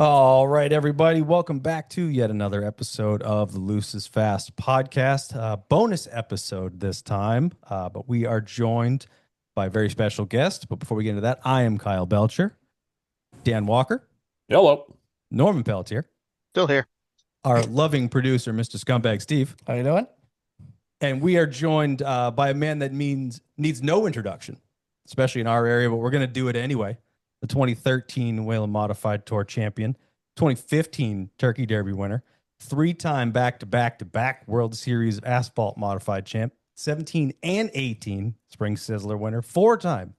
All right, everybody, welcome back to yet another episode of the Loose is Fast podcast. Bonus episode this time, but we are joined by a very special guest. But before we get into that, I am Kyle Belcher, Dan Walker. Hello. Norman Pelletier. Still here. Our loving producer, Mr. Scumbag Steve. How you doing? And we are joined by a man that needs no introduction, especially in our area, but we're going to do it anyway. The 2013 Whelen Modified Tour champion, 2015 Turkey Derby winner, three-time back-to-back World Series Asphalt Modified champ, 17 and 18 Spring Sizzler winner, four-time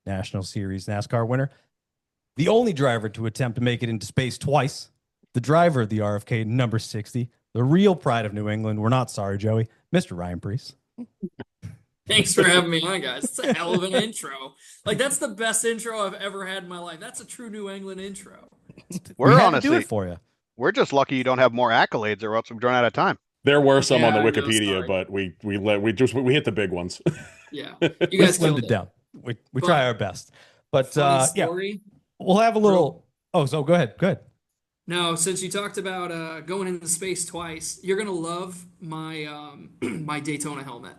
National Series NASCAR winner, the only driver to attempt to make it into space twice, the driver of the RFK number 60, the real pride of New England. We're not sorry, Joey. Mr. Ryan Preece. Thanks for having me on, guys. It's a hell of an intro. Like, that's the best intro I've ever had in my life. That's a true New England intro. We're we honestly do it for you. We're just lucky you don't have more accolades, or else we've run out of time. There were some on the Yeah, I know, Wikipedia, sorry. but we hit the big ones. Yeah. You guys slimmed killed it down. We try our best. But Funny yeah, story. we'll have a little. Oh, so go ahead. Go ahead. No, since you talked about going into space twice, you're gonna love my my Daytona helmet.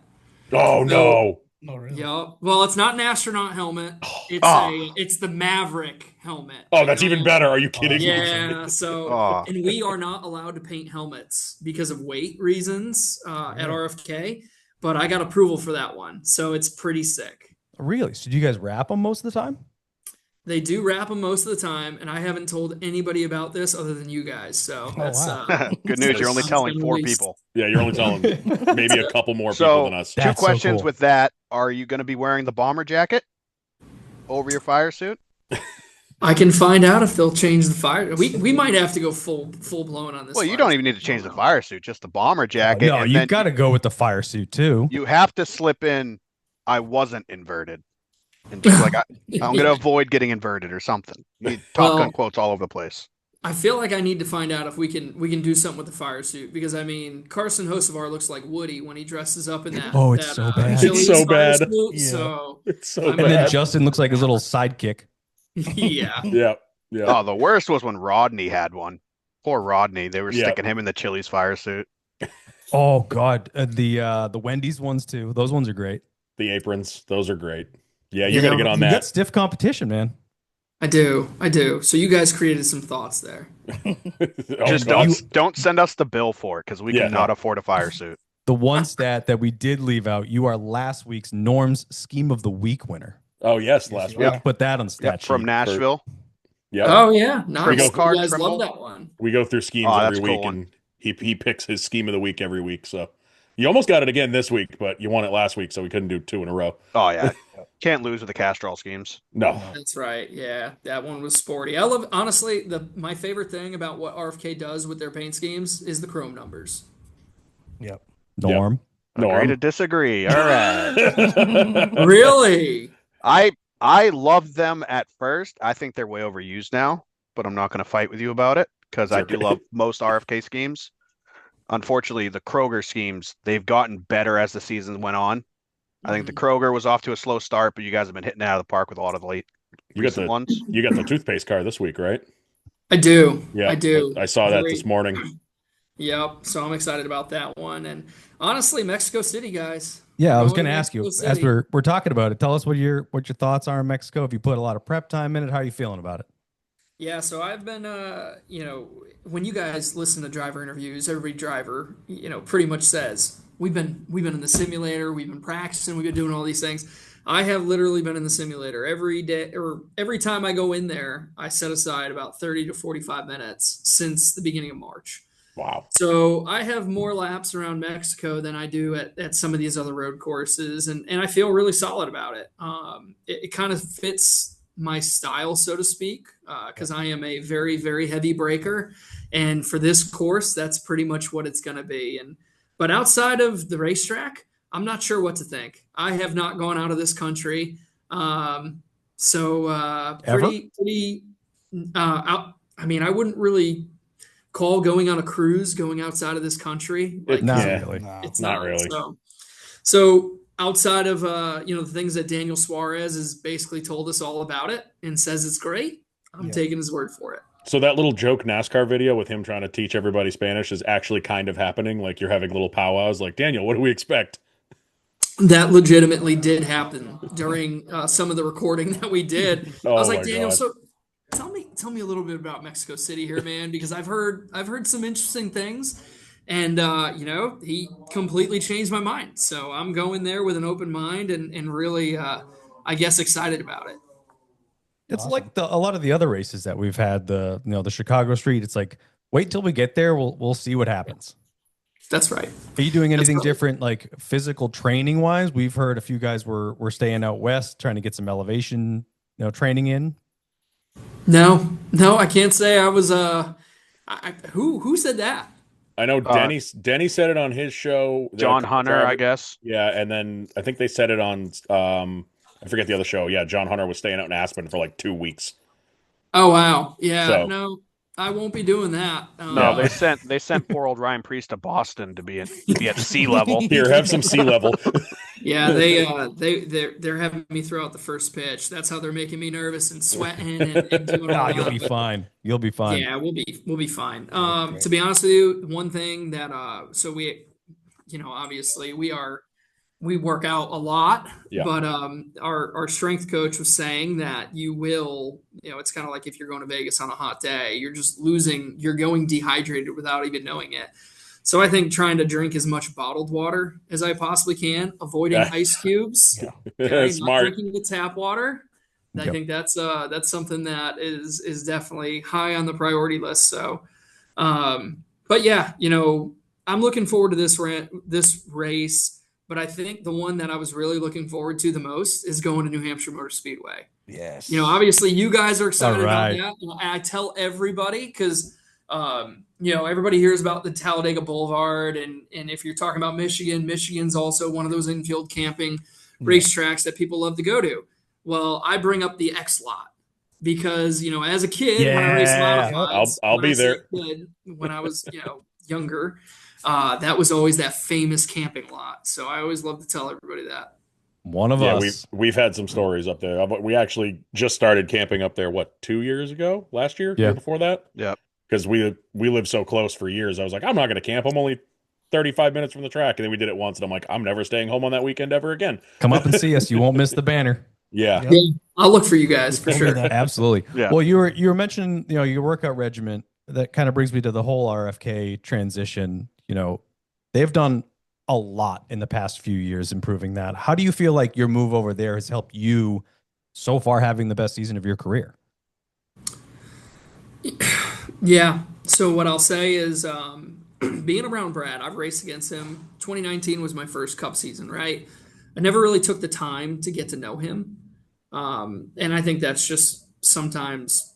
Oh no. No, really. Yeah. Well, it's not an astronaut helmet. It's Oh. it's the Maverick helmet. Oh, that's even better. Are you kidding me? Yeah, so Oh. and we are not allowed to paint helmets because of weight reasons at RFK, but I got approval for that one, so it's pretty sick. Really? So do you guys wrap them most of the time? They do wrap them most of the time, and I haven't told anybody about this other than you guys. So that's wow. Good news, you're only telling 4 released. people. Yeah, you're only telling maybe a couple more people So, than us. two That's so questions cool. with that. Are you going to be wearing the bomber jacket over your fire suit? I can find out if they'll change the fire. We might have to go full blown on this. Well, you fire don't suit. even need to change the fire suit, just the bomber jacket. No, and you then got to go with the fire suit too. you have to slip in, I wasn't inverted. And just like, I'm going to avoid getting inverted or something. You need Top Gun Well- quotes all over the place. I feel like I need to find out if we can do something with the fire suit, because I mean Carson Hocevar looks like Woody when he dresses up in that. Oh, it's that, so bad. Chili's It's so fire bad. suit, Yeah. So It's so And And then bad. Justin looks like his little sidekick. yeah. Yeah. Yeah. Oh, the worst was when Rodney had one. Poor Rodney. They were Yeah. sticking him in the Chili's fire suit. Oh God, the Wendy's ones too. Those ones are great. The aprons, those are great. Yeah, you Yeah, got to get on You got that. stiff competition, man. I do. So you guys created some thoughts there. Oh, Just God. don't send us the bill for it, because we Yeah, cannot afford a fire suit. The one stat that we did leave out, you are last week's Norm's Scheme of the Week winner. Oh yes, last you week. are. Put that on the stat Yep, from sheet. Nashville. Yeah. Oh yeah, nice. go You card guys Trimble. love that one. We go through schemes Oh, every that's a cool week, one. and he picks his scheme of the week every week. So you almost got it again this week, but you won it last week, so we couldn't do 2 in a row. Oh yeah, can't lose with the Castrol schemes. No. That's right. Yeah, that one was sporty. I love, honestly, my favorite thing about what RFK does with their paint schemes is the chrome numbers. Yep. Norm. No, Agree to disagree. All right. Really? I loved them at first. I think they're way overused now, but I'm not going to fight with you about it because I do Okay. love most RFK schemes. Unfortunately, the Kroger schemes, they've gotten better as the season went on. I think the Kroger was off to a slow start, but you guys have been hitting it out of the park with a lot of the late You got recent the ones. you got the toothpaste car this week, right? I do. Yeah, I do. I saw that Great. this morning. Yep. So I'm excited about that one. And honestly, Mexico City, guys. Yeah, I was Going going to to ask you Mexico as City. we're talking about it. Tell us what your thoughts are in Mexico. If you put a lot of prep time in it, how are you feeling about it? Yeah, so I've been, when you guys listen to driver interviews, every driver, pretty much says we've been in the simulator, we've been practicing, we've been doing all these things. I have literally been in the simulator every day, or every time I go in there, I set aside about 30 to 45 minutes since the beginning of March. Wow. So I have more laps around Mexico than I do at some of these other road courses, and I feel really solid about it. It kind of fits my style, so to speak, because I am a very, very heavy breaker, and for this course, that's pretty much what it's going to be. But outside of the racetrack, I'm not sure what to think. I have not gone out of this country, pretty out. I mean, I wouldn't really call going on a cruise going outside of this country. Like, Not Yeah. really. No. it's Not not really. So outside of the things that Daniel Suarez has basically told us all about it and says it's great, I'm Yeah. taking his word for it. So that little joke NASCAR video with him trying to teach everybody Spanish is actually kind of happening. Like you're having little powwows. Like, Daniel, what do we expect? That legitimately did happen during some of the recording that we did. I Oh was my like, Daniel, God. so tell me a little bit about Mexico City here, man, because I've heard some interesting things, and he completely changed my mind. So I'm going there with an open mind and really, I guess, excited about it. It's Awesome. like a lot of the other races that we've had, the Chicago Street. It's like, wait till we get there. We'll see what happens. That's right. Are you doing anything right. different, like physical training wise? We've heard a few guys were staying out west, trying to get some elevation, training in. No, I can't say I was. Who said that? I know Denny said it on his show. John Hunter, I guess. Yeah, and then I think they said it on I forget the other show. Yeah, John Hunter was staying out in Aspen for like 2 weeks. Oh wow, yeah. So- No, I won't be doing that. No, they sent poor old Ryan Priest to Boston to be at sea level. Here, have some sea level. Yeah, they're having me throw out the first pitch. That's how they're making me nervous and sweating and doing all You'll that. be fine. You'll be fine. Yeah, we'll be fine. To be honest with you, one thing that so we, obviously we work out a lot, Yeah. but our strength coach was saying that you will, it's kind of like if you're going to Vegas on a hot day, you're going dehydrated without even knowing it. So I think trying to drink as much bottled water as I possibly can, avoiding Yeah. ice cubes, not Smart. drinking the tap water. I Yep. think that's something that is definitely high on the priority list. So, but yeah, I'm looking forward to this race. But I think the one that I was really looking forward to the most is going to New Hampshire Motor Speedway. Yes. Obviously you guys are excited All right. about that. And I tell everybody because, everybody hears about the Talladega Boulevard. And if you're talking about Michigan's also one of those infield camping racetracks that people love to go to. Well, I bring up the X lot because, as a kid, when I raced Yeah. modifieds, I'll when be I say there. kid, when I was, younger, that was always that famous camping lot. So I always love to tell everybody that. One of Yeah, us. we've had some stories up there. We actually just started camping up there. What, 2 years ago? Last year? Yeah. Year before that? Yeah. Because we lived so close for years. I was like, I'm not going to camp. I'm only 35 minutes from the track, and then we did it once, and I'm like, I'm never staying home on that weekend ever again. Come up and see us. You won't miss the banner. Yeah. Yep. I'll look for you guys for Told me sure. that. Absolutely. Yeah. Well, you were mentioning, your workout regimen. That kind of brings me to the whole RFK transition. They've done a lot in the past few years improving that. How do you feel like your move over there has helped you so far having the best season of your career? Yeah. So what I'll say is, being around Brad, I've raced against him. 2019 was my first Cup season, right? I never really took the time to get to know him, and I think that's just sometimes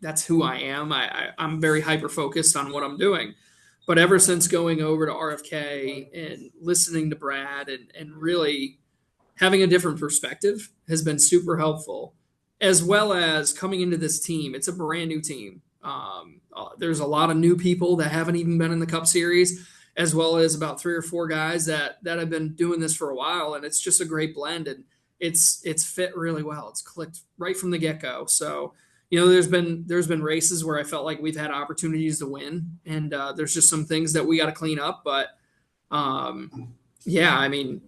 that's who I am. I'm very hyper focused on what I'm doing. But ever since going over to RFK and listening to Brad and really having a different perspective has been super helpful, as well as coming into this team. It's a brand new team. There's a lot of new people that haven't even been in the Cup Series, as well as about 3 or 4 guys that have been doing this for a while, and it's just a great blend, and it's fit really well. It's clicked right from the get-go. So, there's been races where I felt like we've had opportunities to win, and there's just some things that we got to clean up. But yeah, I mean,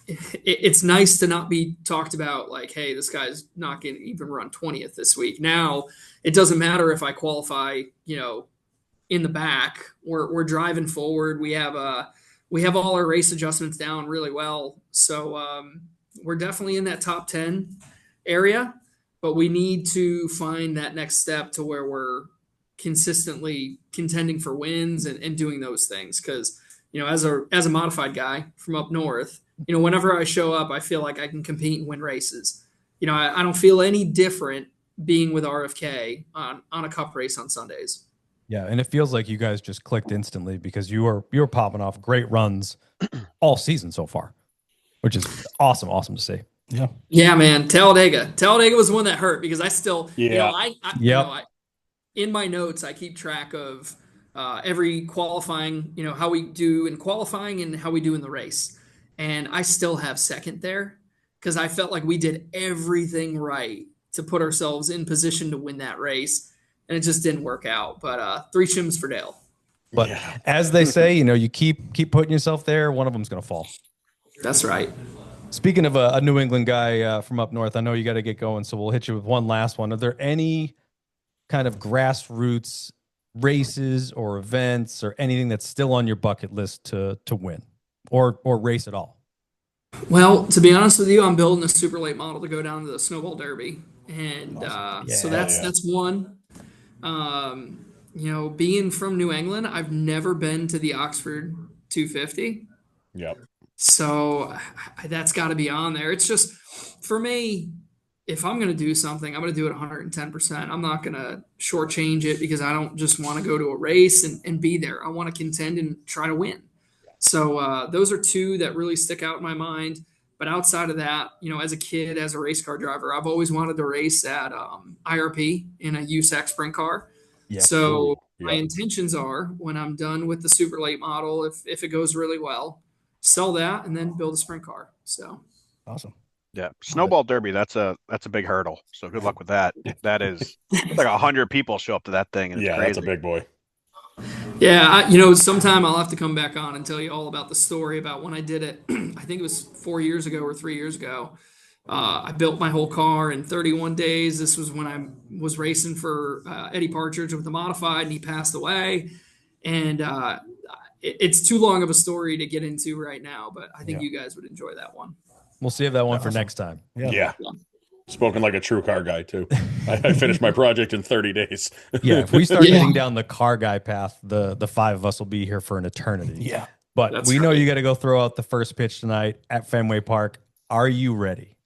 it's nice to not be talked about like, hey, this guy's not going to even run 20th this week. Now it doesn't matter if I qualify, in the back. We're driving forward. We have all our race adjustments down really well. So we're definitely in that top 10 area, but we need to find that next step to where we're consistently contending for wins and doing those things. Because, as a modified guy from up north, whenever I show up, I feel like I can compete and win races. I don't feel any different being with RFK on a cup race on Sundays. Yeah, and it feels like you guys just clicked instantly because you were popping off great runs all season so far, which is awesome to see. Yeah, man. Talladega was the one that hurt because I still, in my notes, I keep track of every qualifying, how we do in qualifying and how we do in the race. And I still have second there because I felt like we did everything right to put ourselves in position to win that race. And it just didn't work out. But 3 shims for Dale. But as they say, you keep putting yourself there, one of them's going to fall. That's right. Speaking of a New England guy from up north, I know you got to get going, so we'll hit you with one last one. Are there any kind of grassroots races or events or anything that's still on your bucket list to win or race at all? Well, to be honest with you, I'm building a super late model to go down to the Snowball Derby. And so that's one. Being from New England, I've never been to the Oxford 250. Yep. So that's got to be on there. It's just, for me, if I'm going to do something, I'm going to do it 110%. I'm not going to shortchange it because I don't just want to go to a race and be there. I want to contend and try to win. So those are 2 that really stick out in my mind. But outside of that, as a kid, as a race car driver, I've always wanted to race at IRP in a USAC sprint car. Yeah. So my intentions are, when I'm done with the super late model, if it goes really well, sell that and then build a sprint car. So awesome. Yeah, Snowball Derby. That's a big hurdle. So good luck with that. That is like 100 people show up to that thing, and it's crazy. That's a big boy. Yeah, sometime I'll have to come back on and tell you all about the story about when I did it. I think it was 4 years ago or 3 years ago. I built my whole car in 31 days. This was when I was racing for Eddie Partridge with the modified, and he passed away. And it's too long of a story to get into right now, but I think you guys would enjoy that one. We'll save that one for next time. Yeah. Spoken like a true car guy, too. I finished my project in 30 days. Yeah, if we start getting down the car guy path, the 5 of us will be here for an eternity. Yeah. But we know you got to go throw out the first pitch tonight at Fenway Park. Are you ready?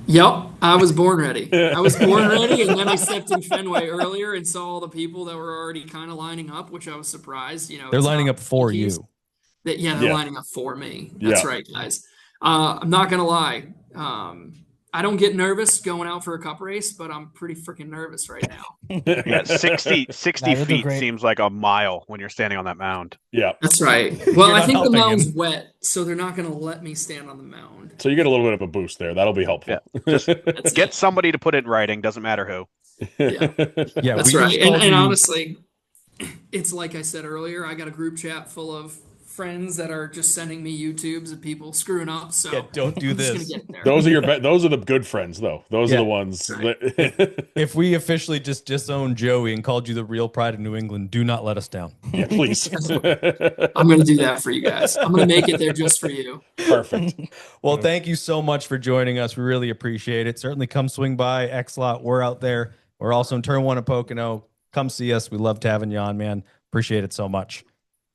Yep, I was born ready. And then I stepped in Fenway earlier and saw all the people that were already kind of lining up, which I was surprised. They're lining up for you. They're lining up for me. That's right, guys. I'm not gonna lie. I don't get nervous going out for a cup race, but I'm pretty freaking nervous right now. Yeah, 60 feet seems like a mile when you're standing on that mound. Yeah. That's right. Well, I think the mound's wet, so they're not going to let me stand on the mound. So you get a little bit of a boost there. That'll be helpful. Yeah. Just get somebody to put it in writing. Doesn't matter who. Yeah, that's right. And honestly, it's like I said earlier, I got a group chat full of friends that are just sending me YouTubes of people screwing up. So don't do this. Those are the good friends, though. Those are the ones. Right. If we officially just disowned Joey and called you the real pride of New England, do not let us down. Yeah, please. I'm going to do that for you guys. I'm going to make it there just for you. Perfect. Well, thank you so much for joining us. We really appreciate it. Certainly come swing by X-Lot. We're out there. We're also in Turn 1 at Pocono. Come see us. We loved having you on, man. Appreciate it so much.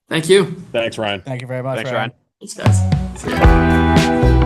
Thank you. Thanks, Ryan. Thank you very much. Thanks, Ryan. Thanks, guys. See ya.